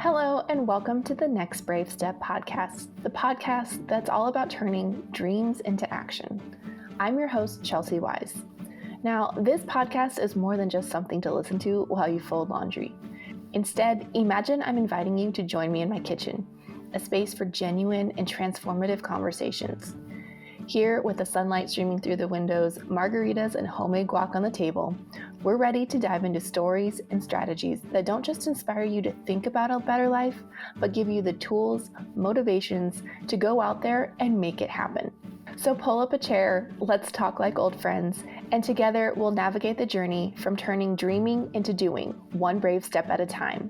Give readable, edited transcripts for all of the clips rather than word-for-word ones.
Hello, and welcome to the Next Brave Step podcast, the podcast that's all about turning dreams into action. I'm your host, Chelsy Weisz. Now, this podcast is more than just something to listen to while you fold laundry. Instead, imagine I'm inviting you to join me in my kitchen, a space for genuine and transformative conversations. Here, with the sunlight streaming through the windows, margaritas and homemade guac on the table, we're ready to dive into stories and strategies that don't just inspire you to think about a better life, but give you the tools, motivations to go out there and make it happen. So pull up a chair, let's talk like old friends, and together we'll navigate the journey from turning dreaming into doing, one brave step at a time.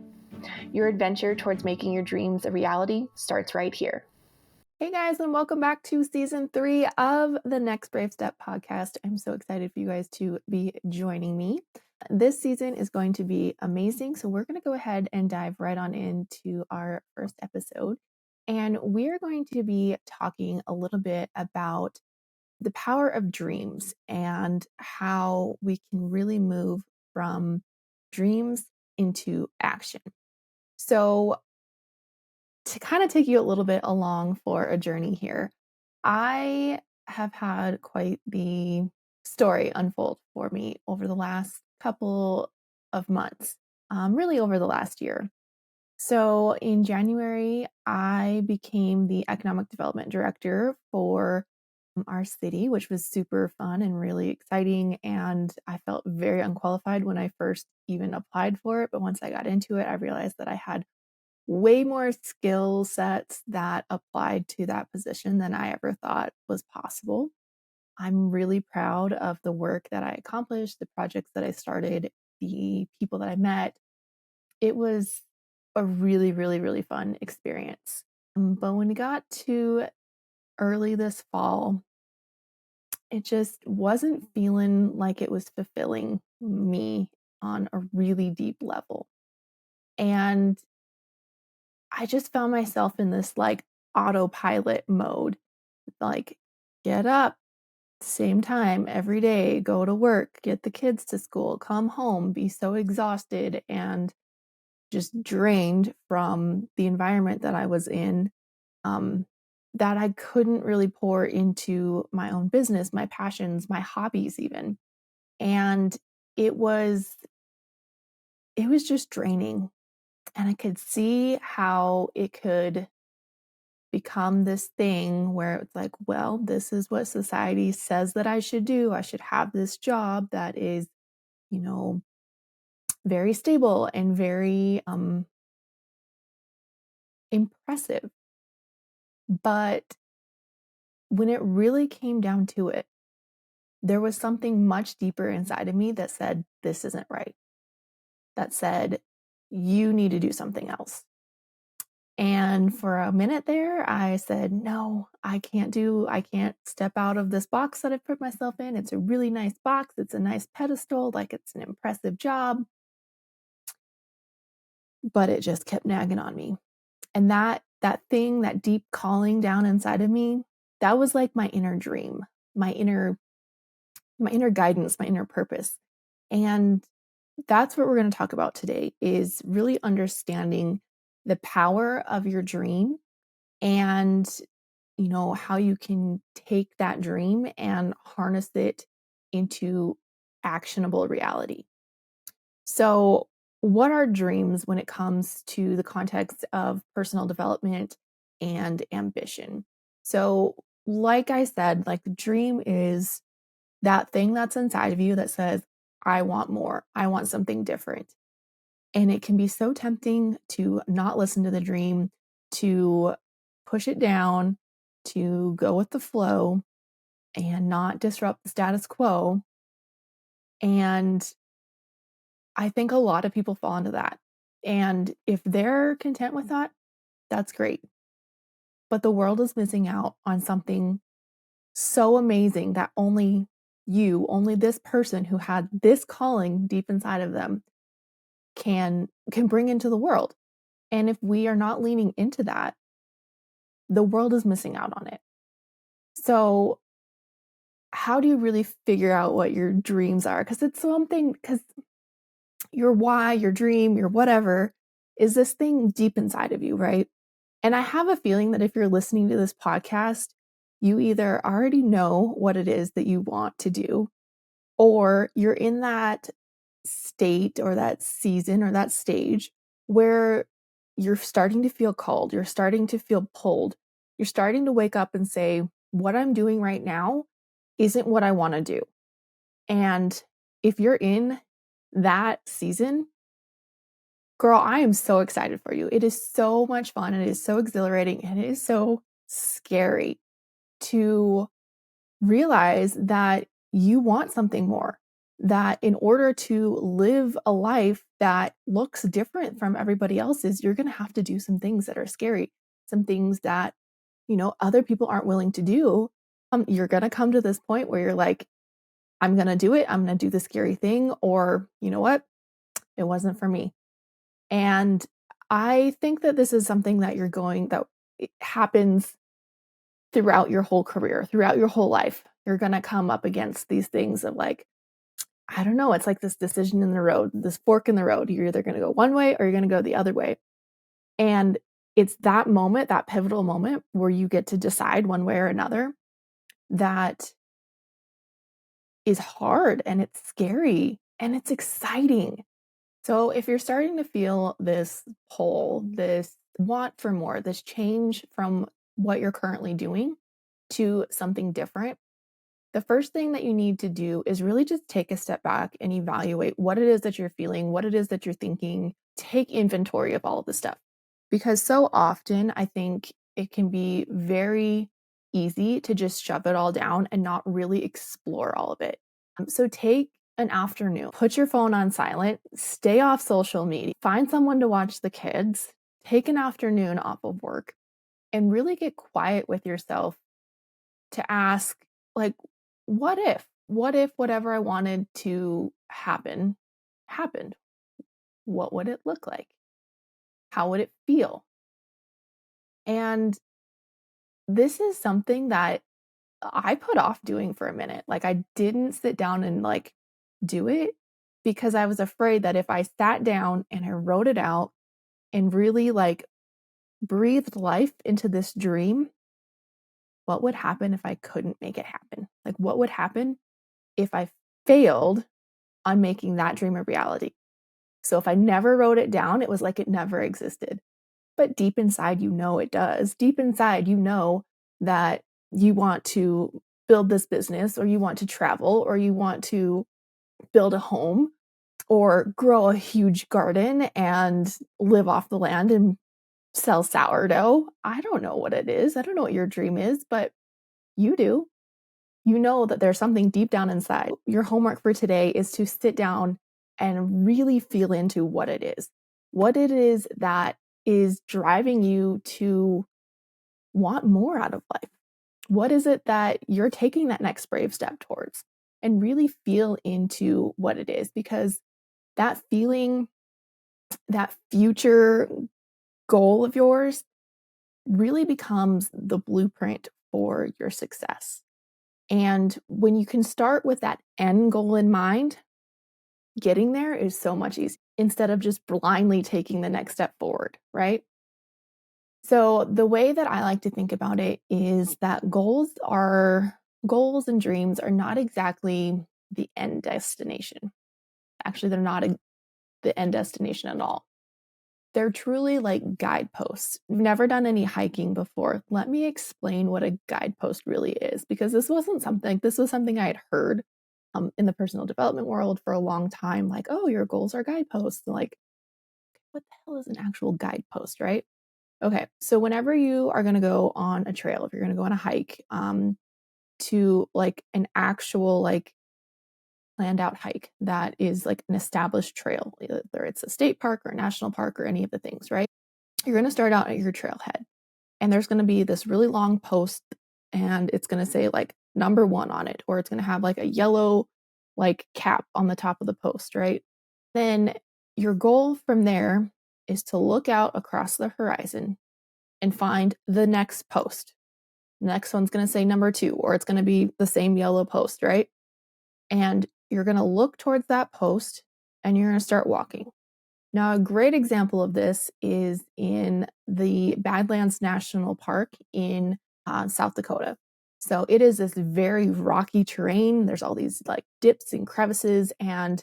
Your adventure towards making your dreams a reality starts right here. Hey guys, and welcome back to season 3 of the Next Brave Step podcast. I'm so excited for you guys to be joining me. This season is going to be amazing, so we're going to go ahead and dive right on into our first episode. And we're going to be talking a little bit about the power of dreams and how we can really move from dreams into action. So to kind of take you a little bit along for a journey here, I have had quite the story unfold for me over the last couple of months, really over the last year. So in January, I became the economic development director for our city, which was super fun and really exciting. And I felt very unqualified when I first even applied for it. But once I got into it, I realized that I had way more skill sets that applied to that position than I ever thought was possible. I'm really proud of the work that I accomplished, the projects that I started, the people that I met. It was a really, really, really fun experience. But when it got to early this fall, it just wasn't feeling like it was fulfilling me on a really deep level. And I just found myself in this like autopilot mode, like get up, same time every day, go to work, get the kids to school, come home, be so exhausted and just drained from the environment that I was in, that I couldn't really pour into my own business, my passions, my hobbies even. And it was just draining. And I could see how it could become this thing where it's like, well, this is what society says that I should do. I should have this job that is, very stable and very impressive. But when it really came down to it, there was something much deeper inside of me that said, this isn't right. That said, you need to do something else. And for a minute there, I said, no, I can't step out of this box that I've put myself in. It's a really nice box. It's a nice pedestal, like it's an impressive job. But it just kept nagging on me. And that thing, that deep calling down inside of me, that was like my inner dream, my inner guidance, my inner purpose. And that's what we're going to talk about today, is really understanding the power of your dream and how you can take that dream and harness it into actionable reality. So, what are dreams when it comes to the context of personal development and ambition? So, like I said, like the dream is that thing that's inside of you that says, I want more, I want something different. And it can be so tempting to not listen to the dream, to push it down, to go with the flow and not disrupt the status quo. And I think a lot of people fall into that. And if they're content with that, that's great. But the world is missing out on something so amazing that only this person who had this calling deep inside of them can bring into the world. And if we are not leaning into that, the world is missing out on it. So how do you really figure out what your dreams are? Because it's something, because your why, your dream, your whatever, is this thing deep inside of you, right? And I have a feeling that if you're listening to this podcast, you either already know what it is that you want to do, or you're in that state or that season or that stage where you're starting to feel called, you're starting to feel pulled, you're starting to wake up and say, what I'm doing right now isn't what I want to do. And if you're in that season, girl, I am so excited for you. It is so much fun. And it is so exhilarating. And it is so scary to realize that you want something more, that in order to live a life that looks different from everybody else's, you're going to have to do some things that are scary, some things that, other people aren't willing to do. You're going to come to this point where you're like, I'm going to do it. I'm going to do the scary thing. Or, you know what? It wasn't for me. And I think that this is something that it happens throughout your whole career, throughout your whole life. You're going to come up against these things of like, I don't know, it's like this decision in the road, this fork in the road. You're either going to go one way or you're going to go the other way. And it's that moment, that pivotal moment where you get to decide one way or another that is hard and it's scary and it's exciting. So if you're starting to feel this pull, this want for more, this change from what you're currently doing to something different, the first thing that you need to do is really just take a step back and evaluate what it is that you're feeling, what it is that you're thinking. Take inventory of all of the stuff. Because so often I think it can be very easy to just shove it all down and not really explore all of it. So take an afternoon, put your phone on silent, stay off social media, find someone to watch the kids, take an afternoon off of work, and really get quiet with yourself to ask, like, what if? What if whatever I wanted to happen happened? What would it look like? How would it feel? And this is something that I put off doing for a minute. Like, I didn't sit down and like do it because I was afraid that if I sat down and I wrote it out and really like breathed life into this dream, what would happen if I couldn't make it happen? Like, what would happen if I failed on making that dream a reality? So if I never wrote it down, it was like it never existed. But deep inside, it does. Deep inside, that you want to build this business, or you want to travel, or you want to build a home, or grow a huge garden and live off the land and sell sourdough. I don't know what it is. I don't know what your dream is, but you do. You know that there's something deep down inside. Your homework for today is to sit down and really feel into what it is that is driving you to want more out of life. What is it that you're taking that next brave step towards? And really feel into what it is, because that feeling, that future goal of yours really becomes the blueprint for your success. And when you can start with that end goal in mind, getting there is so much easier instead of just blindly taking the next step forward, right? So the way that I like to think about it is that goals and dreams are not exactly the end destination. Actually, they're not the end destination at all. They're truly like guideposts. You've never done any hiking before. Let me explain what a guidepost really is, because this was something I had heard in the personal development world for a long time. Like, oh, your goals are guideposts. Like, what the hell is an actual guidepost, right? Okay, so whenever you are going to go on a trail, if you're going to go on a hike, to like an actual like planned out hike that is like an established trail, whether it's a state park or a national park or any of the things, right? You're going to start out at your trailhead, and there's going to be this really long post, and it's going to say like number 1 on it, or it's going to have like a yellow like cap on the top of the post, right? Then your goal from there is to look out across the horizon and find the next post. The next one's going to say number 2, or it's going to be the same yellow post, right? And you're going to look towards that post and you're going to start walking. Now, a great example of this is in the Badlands National Park in South Dakota. So it is this very rocky terrain. There's all these like dips and crevices, and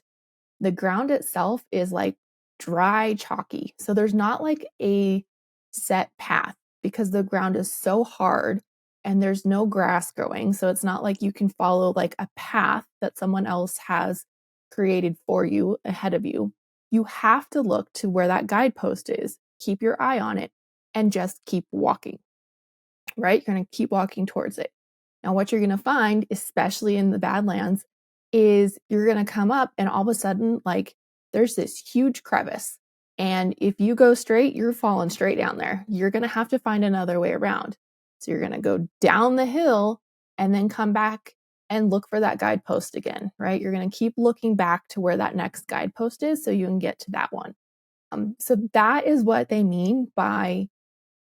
the ground itself is like dry, chalky. So there's not like a set path because the ground is so hard and there's no grass growing. So it's not like you can follow like a path that someone else has created for you ahead of you. You have to look to where that guidepost is, keep your eye on it, and just keep walking, right? You're going to keep walking towards it. Now, what you're going to find, especially in the Badlands, is you're going to come up and all of a sudden, like, there's this huge crevice. And if you go straight, you're falling straight down there. You're going to have to find another way around. So you're going to go down the hill and then come back and look for that guidepost again, right? You're going to keep looking back to where that next guidepost is so you can get to that one. So that is what they mean by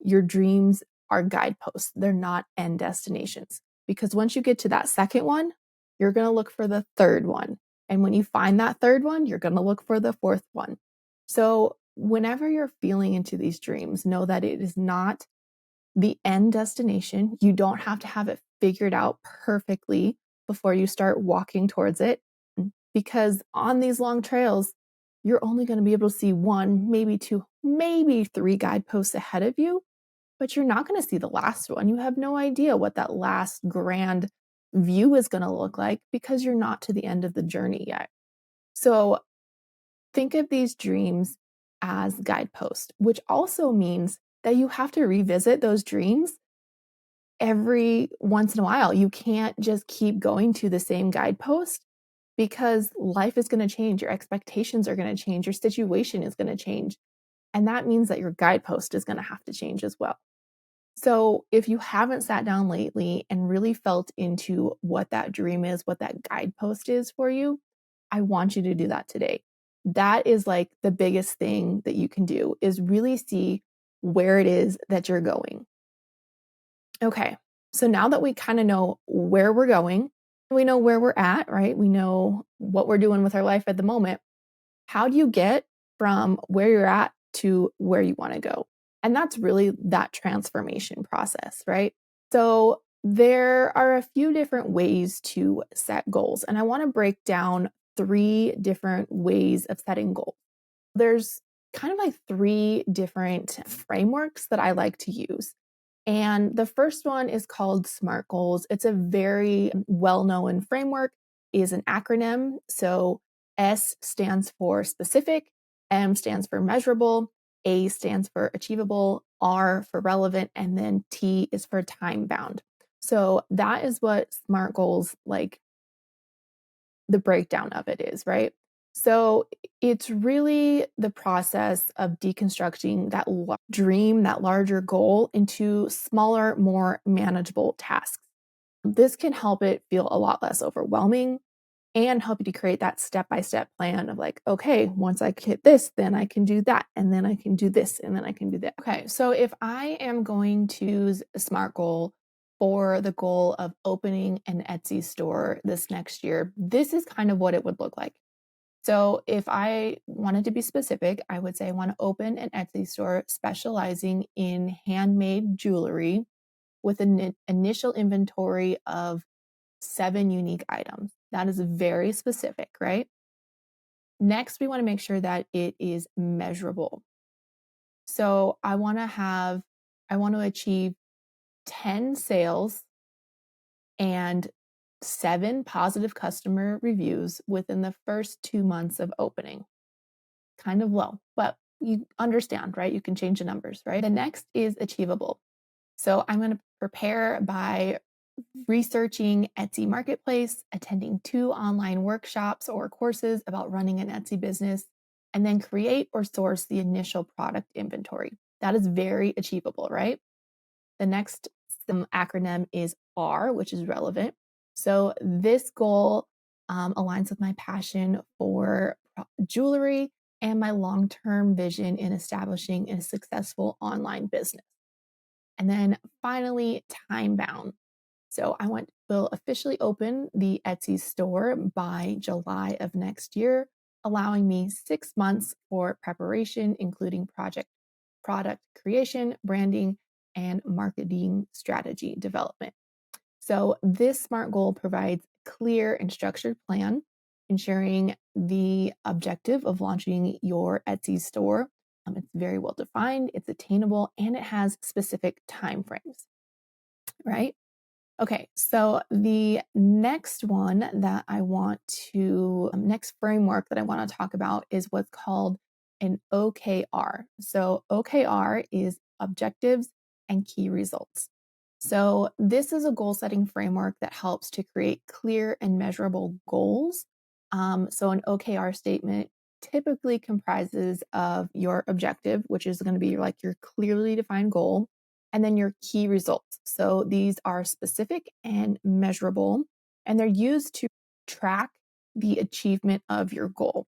your dreams are guideposts. They're not end destinations. Because once you get to that second one, you're going to look for the third one. And when you find that third one, you're going to look for the fourth one. So whenever you're feeling into these dreams, know that it is not the end destination. You don't have to have it figured out perfectly before you start walking towards it. Because on these long trails, you're only going to be able to see one, maybe two, maybe three guideposts ahead of you, but you're not going to see the last one. You have no idea what that last grand view is going to look like because you're not to the end of the journey yet. So think of these dreams as guideposts, which also means that you have to revisit those dreams every once in a while. You can't just keep going to the same guidepost because life is going to change. Your expectations are going to change. Your situation is going to change. And that means that your guidepost is going to have to change as well. So if you haven't sat down lately and really felt into what that dream is, what that guidepost is for you, I want you to do that today. That is like the biggest thing that you can do is really see where it is that you're going. Okay, so now that we kind of know where we're going, we know where we're at, right? We know what we're doing with our life at the moment. How do you get from where you're at to where you want to go? And that's really that transformation process, right? So there are a few different ways to set goals, and I want to break down 3 different ways of setting goals. There's kind of like 3 different frameworks that I like to use. And the first one is called SMART goals. It's a very well-known framework, is an acronym. So S stands for specific, M stands for measurable, A stands for achievable, R for relevant, and then T is for time bound. So that is what SMART goals, like the breakdown of it is, right? So it's really the process of deconstructing that dream, that larger goal into smaller, more manageable tasks. This can help it feel a lot less overwhelming and help you to create that step-by-step plan of like, okay, once I hit this, then I can do that, and then I can do this, and then I can do that. Okay, so if I am going to use a SMART goal for the goal of opening an Etsy store this next year, this is kind of what it would look like. So if I wanted to be specific, I would say I want to open an Etsy store specializing in handmade jewelry with an initial inventory of 7 unique items. That is very specific, right? Next, we want to make sure that it is measurable. So I want to achieve 10 sales and 7 positive customer reviews within the first 2 months of opening. Kind of low, but you understand, right? You can change the numbers, right? The next is achievable. So I'm going to prepare by researching Etsy Marketplace, attending 2 online workshops or courses about running an Etsy business, and then create or source the initial product inventory. That is very achievable, right? The next acronym is R, which is relevant. So this goal aligns with my passion for jewelry and my long-term vision in establishing a successful online business. And then finally, time bound. So will officially open the Etsy store by July of next year. allowing me 6 months for preparation, including product creation, branding, and marketing strategy development. So this SMART goal provides clear and structured plan, ensuring the objective of launching your Etsy store. It's very well defined, it's attainable, and it has specific timeframes, right? Okay, so the next one that I want to, next framework that I want to talk about is what's called an OKR. So OKR is objectives and key results. So this is a goal setting framework that helps to create clear and measurable goals. So an OKR statement typically comprises of your objective, which is going to be like your clearly defined goal, and then your key results. So these are specific and measurable, and they're used to track the achievement of your goal.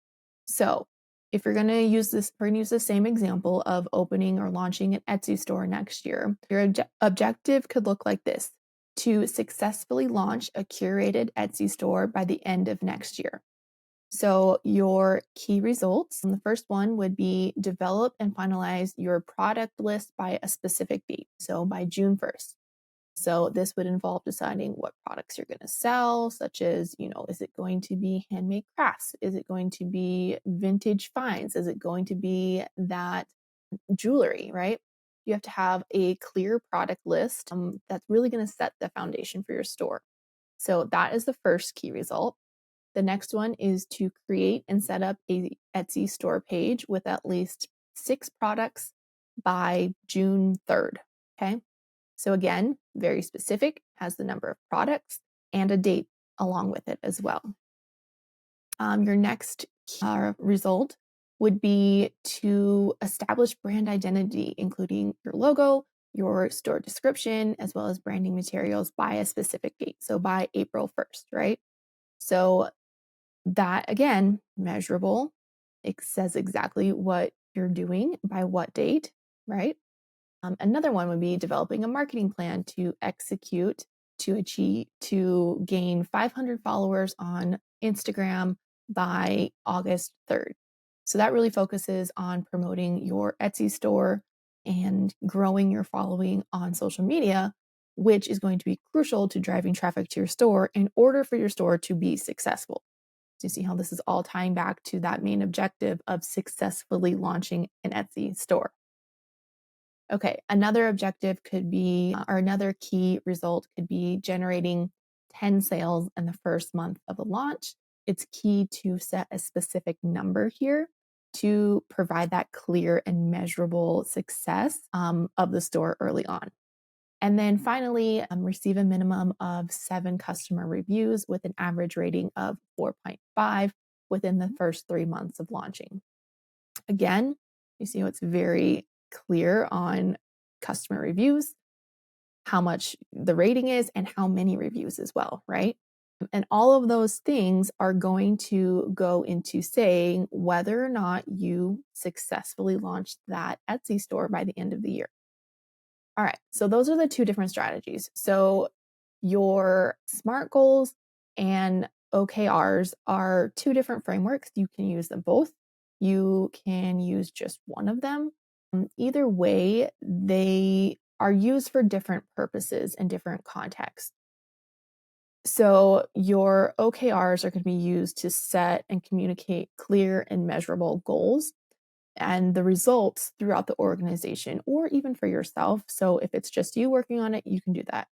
So if you're going to use this, we're going to use the same example of opening or launching an Etsy store next year. Your objective could look like this: to successfully launch a curated Etsy store by the end of next year. So your key results, and the first one would be develop and finalize your product list by a specific date. So by June 1st. So this would involve deciding what products you're going to sell, such as, is it going to be handmade crafts? Is it going to be vintage finds? Is it going to be that jewelry, right? You have to have a clear product list that's really going to set the foundation for your store. So that is the first key result. The next one is to create and set up a Etsy store page with at least 6 products by June 3rd. Okay. So again, very specific, has the number of products and a date along with it as well. Your next result would be to establish brand identity, including your logo, your store description, as well as branding materials by a specific date. So by April 1st, right? So that, again, measurable. It says exactly what you're doing by what date, right? Another one would be developing a marketing plan to execute to gain 500 followers on Instagram by August 3rd. So that really focuses on promoting your Etsy store and growing your following on social media, which is going to be crucial to driving traffic to your store in order for your store to be successful. So you see how this is all tying back to that main objective of successfully launching an Etsy store. Okay, another objective could be, or another key result could be generating 10 sales in the first month of a launch. It's key to set a specific number here to provide that clear and measurable success of the store early on. And then finally, receive a minimum of 7 customer reviews with an average rating of 4.5 within the first 3 months of launching. Again, you see how it's very clear on customer reviews, how much the rating is, and how many reviews as well, right? And all of those things are going to go into saying whether or not you successfully launched that Etsy store by the end of the year. All right, so those are the 2 different strategies. So your SMART goals and OKRs are 2 different frameworks. You can use them both. You can use just one of them. Either way, they are used for different purposes and different contexts. So your OKRs are going to be used to set and communicate clear and measurable goals and the results throughout the organization or even for yourself. So if it's just you working on it, you can do that.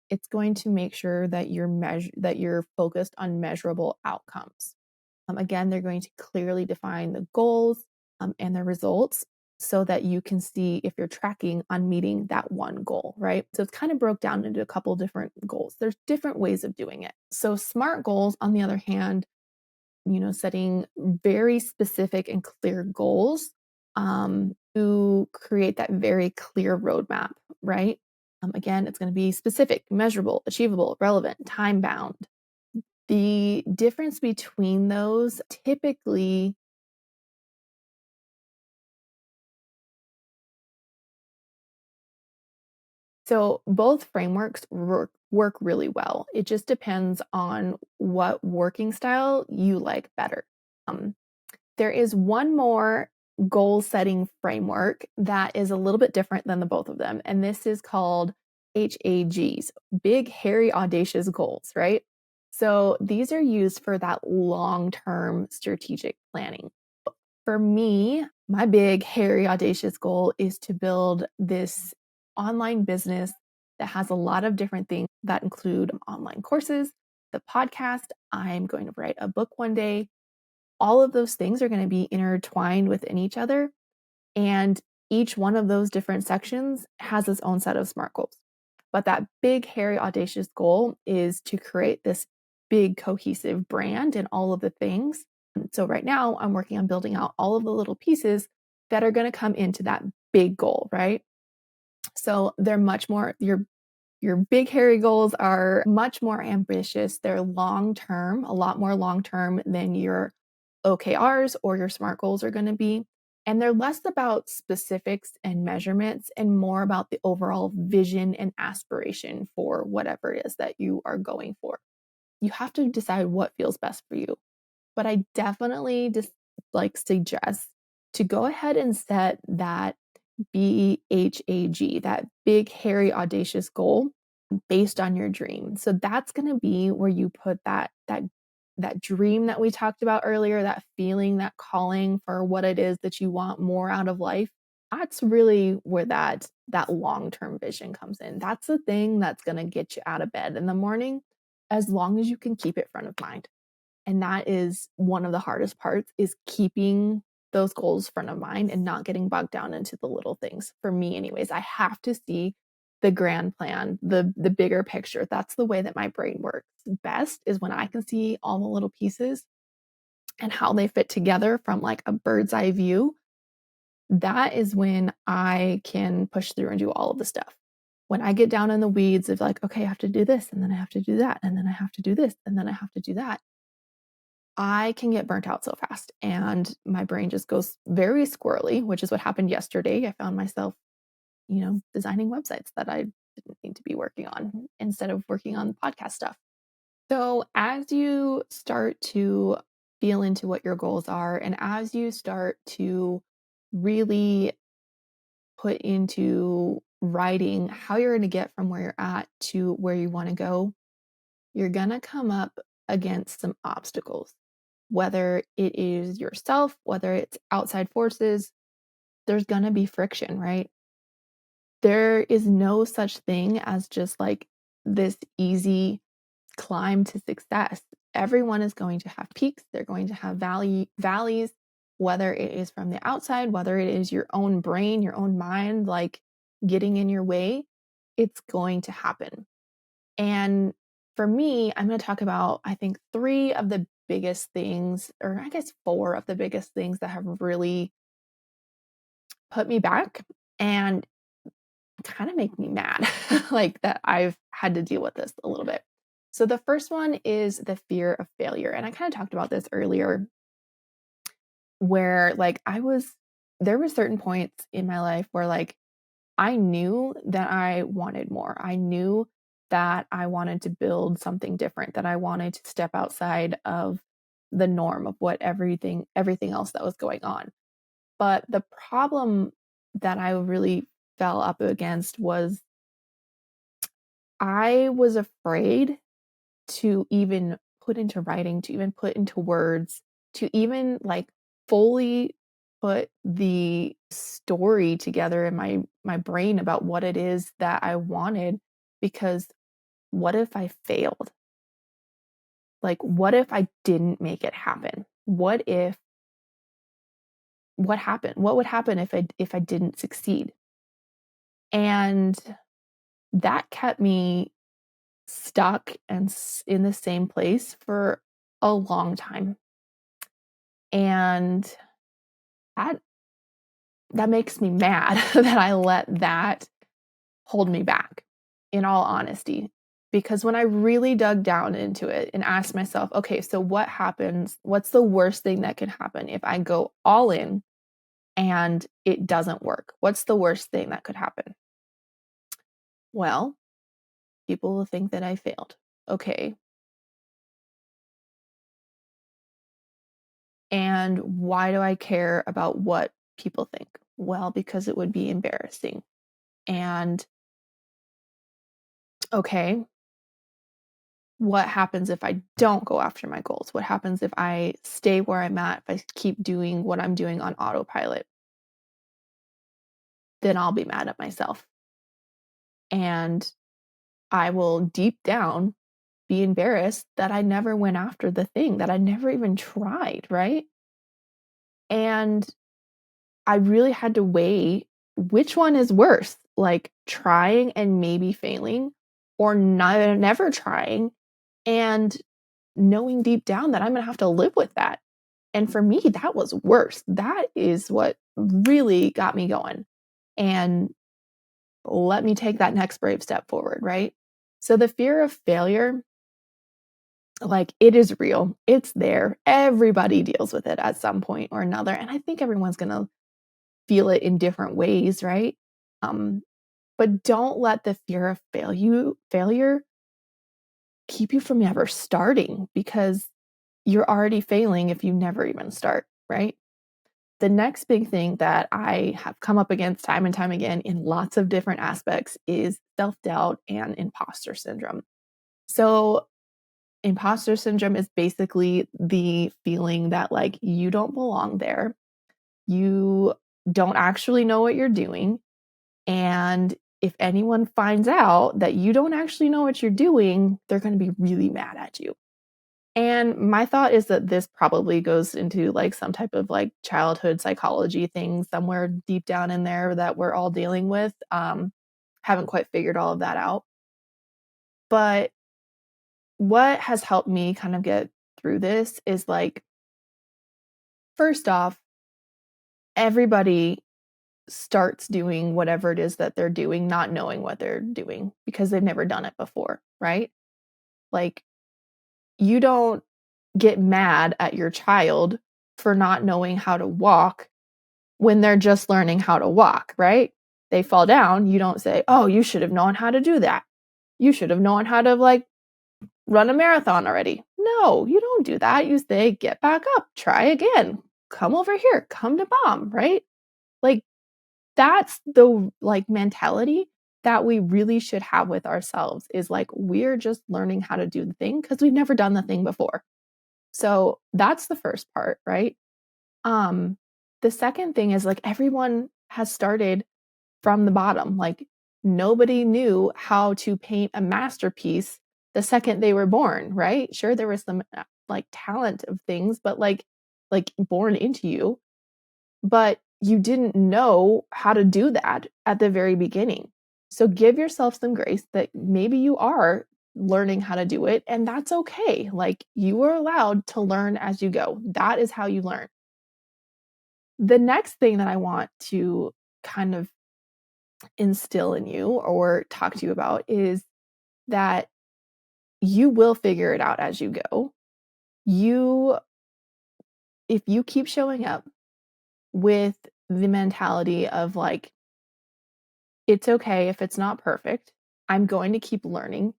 It's going to make sure that you're focused on measurable outcomes. Again, they're going to clearly define the goals and the results so that you can see if you're tracking on meeting that one goal, right? So it's kind of broke down into a couple different goals. There's different ways of doing it. So SMART goals, on the other hand, setting very specific and clear goals to create that very clear roadmap, right? Again, it's going to be specific, measurable, achievable, relevant, time bound. The difference between those typically, so both frameworks work really well. It just depends on what working style you like better. Um, there is one more goal setting framework that is a little bit different than the both of them. And this is called HAGs, big, hairy, audacious goals, right? So these are used for that long-term strategic planning. For me, my big, hairy, audacious goal is to build this online business that has a lot of different things that include online courses, the podcast. I'm going to write a book one day. All of those things are going to be intertwined within each other. And each one of those different sections has its own set of SMART goals. But that big, hairy, audacious goal is to create this big, cohesive brand and all of the things. So right now, I'm working on building out all of the little pieces that are going to come into that big goal, right? So they're much more, your big, hairy goals are much more ambitious. They're long term, a lot more long term than your OKRs or your SMART goals are going to be. And they're less about specifics and measurements and more about the overall vision and aspiration for whatever it is that you are going for. You have to decide what feels best for you. But I definitely just suggest to go ahead and set that BHAG, that big, hairy, audacious goal based on your dream. So that's going to be where you put that dream that we talked about earlier, that feeling, that calling for what it is that you want more out of life. That's really where that long-term vision comes in. That's the thing that's going to get you out of bed in the morning, as long as you can keep it front of mind. And that is one of the hardest parts, is keeping those goals front of mind and not getting bogged down into the little things. For me anyways, I have to see the grand plan, the bigger picture. That's the way that my brain works best, is when I can see all the little pieces and how they fit together from like a bird's eye view. That is when I can push through and do all of the stuff. When I get down in the weeds of like, okay, I have to do this, and then I have to do that, and then I have to do this, and then I have to do that, I can get burnt out so fast and my brain just goes very squirrely, which is what happened yesterday. I found myself, designing websites that I didn't need to be working on instead of working on podcast stuff. So as you start to feel into what your goals are, and as you start to really put into writing how you're going to get from where you're at to where you want to go, you're going to come up against some obstacles, whether it is yourself, whether it's outside forces. There's going to be friction, right? There is no such thing as just like this easy climb to success. Everyone is going to have peaks, they're going to have valleys, whether it is from the outside, whether it is your own brain, your own mind, like getting in your way, it's going to happen. And for me, I'm going to talk about, I think, three of the biggest things, or I guess four of the biggest things that have really put me back and kind of make me mad, like that I've had to deal with this a little bit. So the first one is the fear of failure. And I kind of talked about this earlier, where there were certain points in my life where like I knew that I wanted more. I knew that I wanted to build something different, that I wanted to step outside of the norm of what everything else that was going on. But the problem that I really fell up against was I was afraid to even put into writing, to even put into words, to even like fully put the story together in my brain about what it is that I wanted, because what if I failed? Like what if I didn't make it happen? What happened? What would happen if I didn't succeed? And that kept me stuck and in the same place for a long time. And that that makes me mad that I let that hold me back, in all honesty. Because when I really dug down into it and asked myself, okay, so what happens? What's the worst thing that can happen if I go all in and it doesn't work? What's the worst thing that could happen? Well, people will think that I failed. Okay, And why do I care about what people think? Well, because it would be embarrassing. And okay, what happens if I don't go after my goals? What happens if I stay where I'm at, if I keep doing what I'm doing on autopilot? Then I'll be mad at myself. And I will deep down be embarrassed that I never went after the thing, that I never even tried, right? And I really had to weigh which one is worse, like trying and maybe failing, or never trying and knowing deep down that I'm gonna have to live with that. And for me, that was worse. That is what really got me going and let me take that next brave step forward, right? So the fear of failure, like, it is real. It's there. Everybody deals with it at some point or another. And I think everyone's gonna feel it in different ways, right? Um, but don't let the fear of failure keep you from ever starting, because you're already failing if you never even start, right? The next big thing that I have come up against time and time again in lots of different aspects is self-doubt and imposter syndrome. So, imposter syndrome is basically the feeling that, like, you don't belong there. You don't actually know what you're doing. And if anyone finds out that you don't actually know what you're doing, they're going to be really mad at you. And my thought is that this probably goes into like some type of like childhood psychology thing somewhere deep down in there that we're all dealing with. Haven't quite figured all of that out. But what has helped me kind of get through this is like, first off, everybody starts doing whatever it is that they're doing, not knowing what they're doing because they've never done it before, right? Like, you don't get mad at your child for not knowing how to walk when they're just learning how to walk, right? They fall down, you don't say, "Oh, you should have known how to do that. You should have known how to like run a marathon already." No, you don't do that. You say, "Get back up, try again. Come over here, come to mom," right? Like, that's the like mentality that we really should have with ourselves, is like we're just learning how to do the thing because we've never done the thing before. So that's the first part, right? Um, the second thing is like everyone has started from the bottom. Like, nobody knew how to paint a masterpiece the second they were born, right? Sure, there was some like talent of things, but like born into you, but you didn't know how to do that at the very beginning. So give yourself some grace that maybe you are learning how to do it, and that's okay. Like, you are allowed to learn as you go. That is how you learn. The next thing that I want to kind of instill in you or talk to you about is that you will figure it out as you go. You If you keep showing up with the mentality of like, it's okay if it's not perfect. I'm going to keep learning.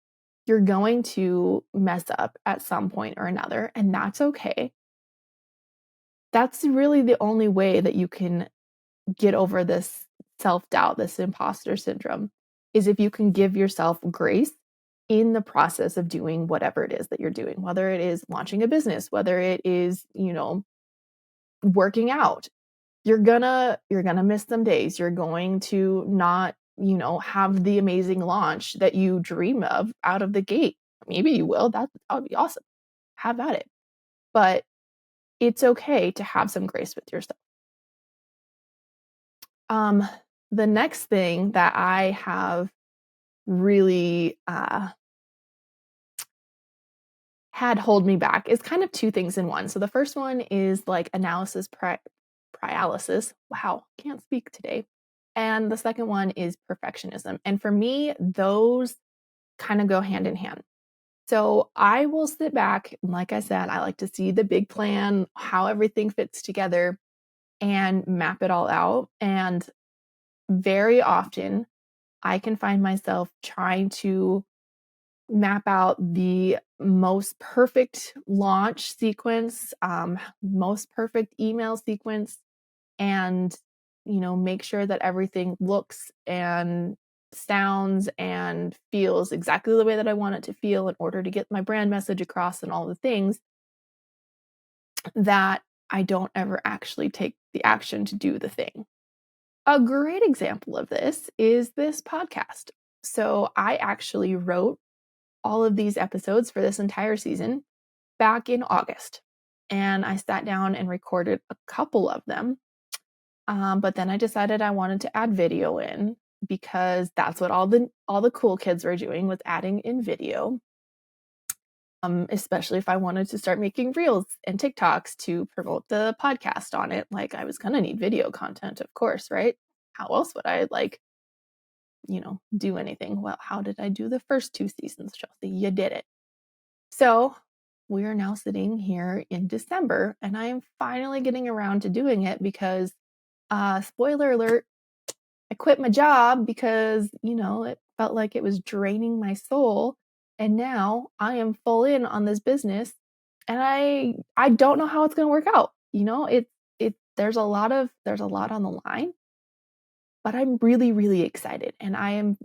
You're going to mess up at some point or another, and that's okay. That's really the only way that you can get over this self-doubt, this imposter syndrome, is if you can give yourself grace in the process of doing whatever it is that you're doing, whether it is launching a business, whether it is, working out. You're gonna miss some days. You're going to not, have the amazing launch that you dream of out of the gate. Maybe you will. That would be awesome. Have at it. But it's okay to have some grace with yourself. Um, the next thing that I have really had hold me back is kind of two things in one. So the first one is like analysis paralysis. Wow, can't speak today. And the second one is perfectionism. And for me, those kind of go hand in hand. So I will sit back, and like I said, I like to see the big plan, how everything fits together, and map it all out. And very often I can find myself trying to map out the most perfect launch sequence, most perfect email sequence, and make sure that everything looks and sounds and feels exactly the way that I want it to feel in order to get my brand message across and all the things, that I don't ever actually take the action to do the thing. A great example of this is this podcast. So I actually wrote all of these episodes for this entire season back in August. And I sat down and recorded a couple of them. But then I decided I wanted to add video in because that's what all the cool kids were doing, was adding in video. Especially if I wanted to start making reels and TikToks to promote the podcast on it. Like, I was gonna need video content, of course, right? How else would I do anything? Well, how did I do the first 2 seasons, Chelsea? You did it. So we are now sitting here in December, and I am finally getting around to doing it because, spoiler alert, I quit my job because, it felt like it was draining my soul. And now I am full in on this business, and I don't know how it's going to work out. There's a lot on the line, but I'm really, really excited. And I am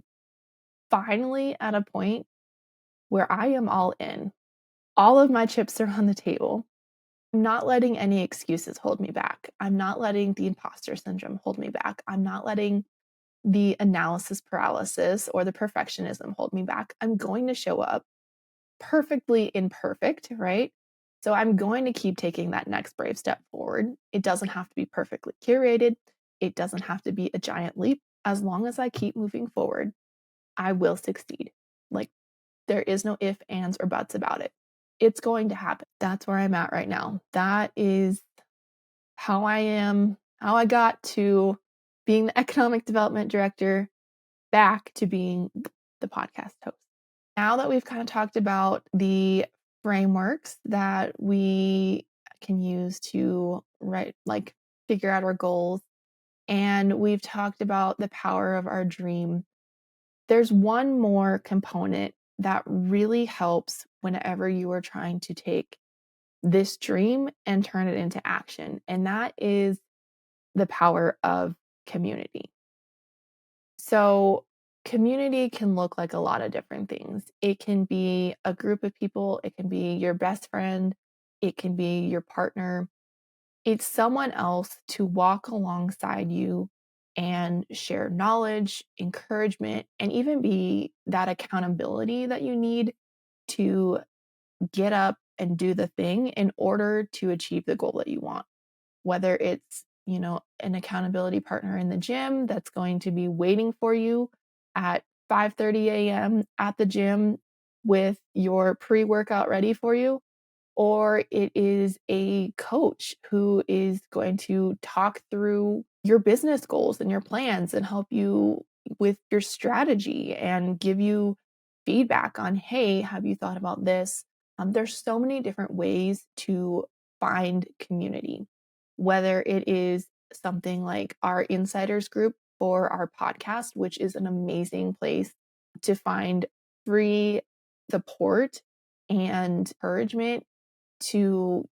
finally at a point where I am all in. All of my chips are on the table. I'm not letting any excuses hold me back. I'm not letting the imposter syndrome hold me back. I'm not letting the analysis paralysis or the perfectionism hold me back. I'm going to show up perfectly imperfect, right? So I'm going to keep taking that next brave step forward. It doesn't have to be perfectly curated. It doesn't have to be a giant leap. As long as I keep moving forward, I will succeed. Like, there is no if, ands, or buts about it. It's going to happen. That's where I'm at right now. That is how I am, how I got to being the economic development director back to being the podcast host. Now that we've kind of talked about the frameworks that we can use to figure out our goals, and we've talked about the power of our dream, there's one more component that really helps whenever you are trying to take this dream and turn it into action, and that is the power of community. So, community can look like a lot of different things. It can be a group of people, it can be your best friend, it can be your partner. It's someone else to walk alongside you and share knowledge, encouragement, and even be that accountability that you need to get up and do the thing in order to achieve the goal that you want. Whether it's, an accountability partner in the gym that's going to be waiting for you at 5:30 a.m. at the gym with your pre-workout ready for you, or it is a coach who is going to talk through your business goals and your plans and help you with your strategy and give you feedback on, hey, have you thought about this? There's so many different ways to find community, whether it is something like our insiders group for our podcast, which is an amazing place to find free support and encouragement to,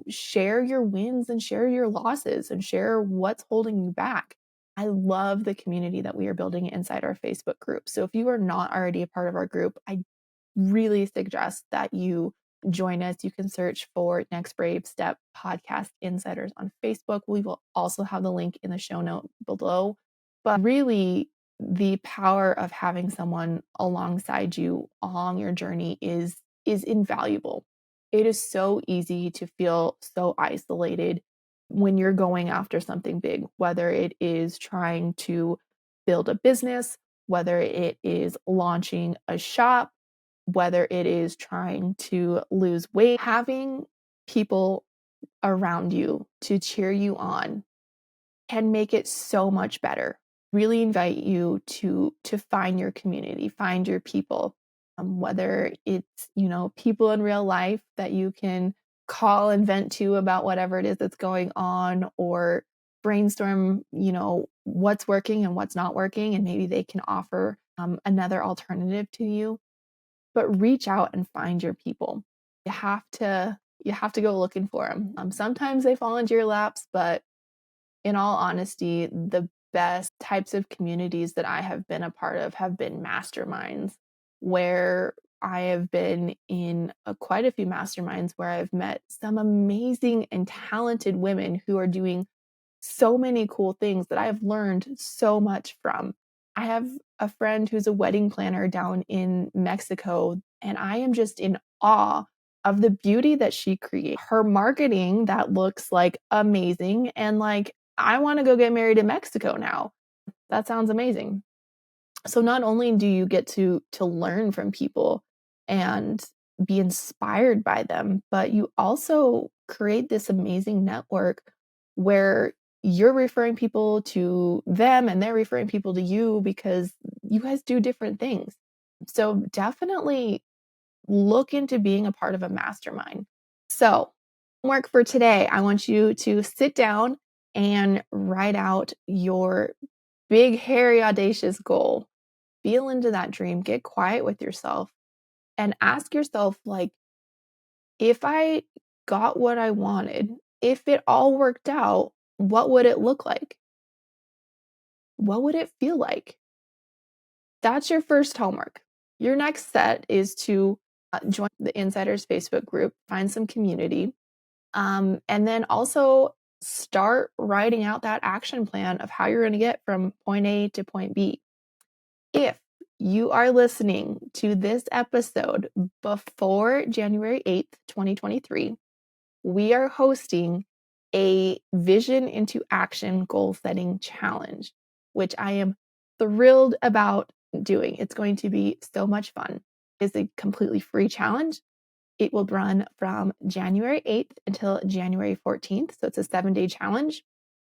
share your wins and share your losses and share what's holding you back. I love the community that we are building inside our Facebook group. So if you are not already a part of our group, I really suggest that you join us. You can search for Next Brave Step Podcast Insiders on Facebook. We will also have the link in the show note below. But really, the power of having someone alongside you along your journey is invaluable. It is so easy to feel so isolated when you're going after something big, whether it is trying to build a business, whether it is launching a shop, whether it is trying to lose weight. Having people around you to cheer you on can make it so much better. Really invite you to find your community, find your people, whether it's, people in real life that you can call and vent to about whatever it is that's going on, or brainstorm, what's working and what's not working, and maybe they can offer another alternative to you. but reach out and find your people. You have to go looking for them. Sometimes they fall into your laps, but in all honesty, the best types of communities that I have been a part of have been masterminds, where I have been in quite a few masterminds where I've met some amazing and talented women who are doing so many cool things that I have learned so much from. I have a friend who's a wedding planner down in Mexico, and I am just in awe of the beauty that she creates. Her marketing that looks like amazing, and like, I want to go get married in Mexico now. That sounds amazing. So not only do you get to learn from people and be inspired by them, but you also create this amazing network where you're referring people to them and they're referring people to you because you guys do different things. So definitely look into being a part of a mastermind. So, homework for today, I want you to sit down and write out your big, hairy, audacious goal. Feel into that dream, get quiet with yourself, and ask yourself, like, if I got what I wanted, if it all worked out, what would it look like? What would it feel like? That's your first homework. Your next set is to join the Insiders Facebook group, find some community, and then also start writing out that action plan of how you're going to get from point A to point B. If you are listening to this episode before January 8th, 2023, we are hosting a Vision into Action goal setting challenge, which I am thrilled about doing. It's going to be so much fun. It's a completely free challenge. It will run from January 8th until January 14th. So it's a 7-day challenge.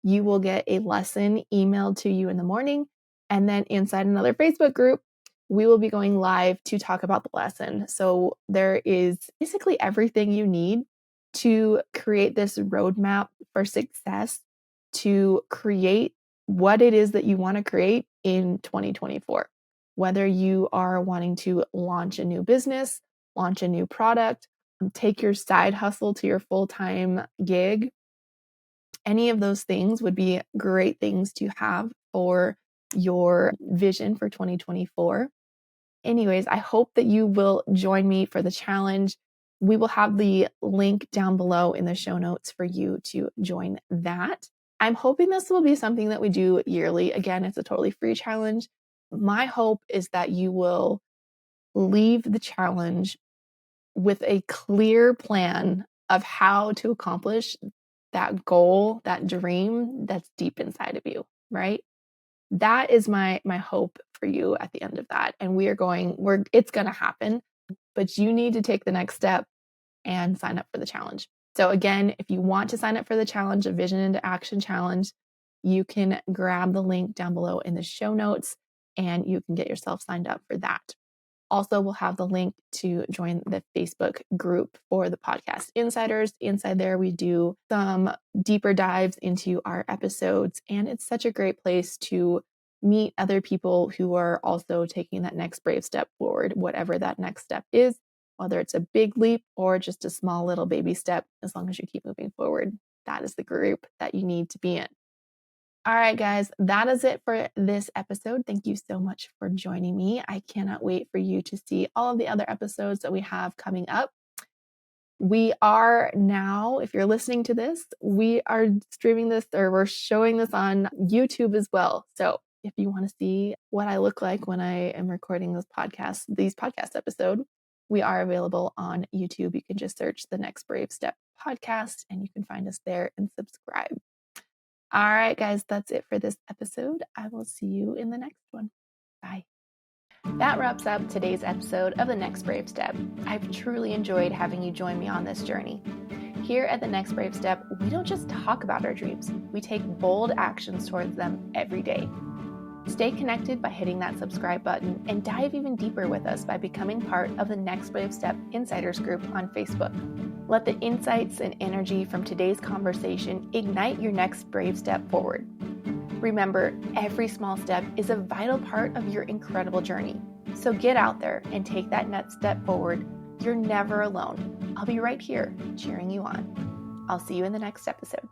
You will get a lesson emailed to you in the morning. And then inside another Facebook group, we will be going live to talk about the lesson. So there is basically everything you need to create this roadmap for success, to create what it is that you want to create in 2024. Whether you are wanting to launch a new business, launch a new product, take your side hustle to your full-time gig, any of those things would be great things to have for your vision for 2024. Anyways, I hope that you will join me for the challenge. We will have the link down below in the show notes for you to join that. I'm hoping this will be something that we do yearly. Again, it's a totally free challenge. My hope is that you will leave the challenge with a clear plan of how to accomplish that goal, that dream that's deep inside of you, right? That is my hope for you at the end of that. And it's going to happen, but you need to take the next step and sign up for the challenge. So again, if you want to sign up for the challenge, a Vision into Action challenge, you can grab the link down below in the show notes and you can get yourself signed up for that. Also, we'll have the link to join the Facebook group for the podcast Insiders. Inside there, we do some deeper dives into our episodes, and it's such a great place to meet other people who are also taking that next brave step forward, whatever that next step is, whether it's a big leap or just a small little baby step, as long as you keep moving forward. That is the group that you need to be in. All right, guys, that is it for this episode. Thank you so much for joining me. I cannot wait for you to see all of the other episodes that we have coming up. We are now, if you're listening to this, we are streaming this, or we're showing this on YouTube as well. So if you want to see what I look like when I am recording these podcast episodes, we are available on YouTube. You can just search the Next Brave Step podcast and you can find us there and subscribe. All right, guys, that's it for this episode. I will see you in the next one. Bye. That wraps up today's episode of The Next Brave Step. I've truly enjoyed having you join me on this journey. Here at The Next Brave Step, we don't just talk about our dreams, we take bold actions towards them every day. Stay connected by hitting that subscribe button and dive even deeper with us by becoming part of the Next Brave Step Insiders group on Facebook. Let the insights and energy from today's conversation ignite your next brave step forward. Remember, every small step is a vital part of your incredible journey. So get out there and take that next step forward. You're never alone. I'll be right here cheering you on. I'll see you in the next episode.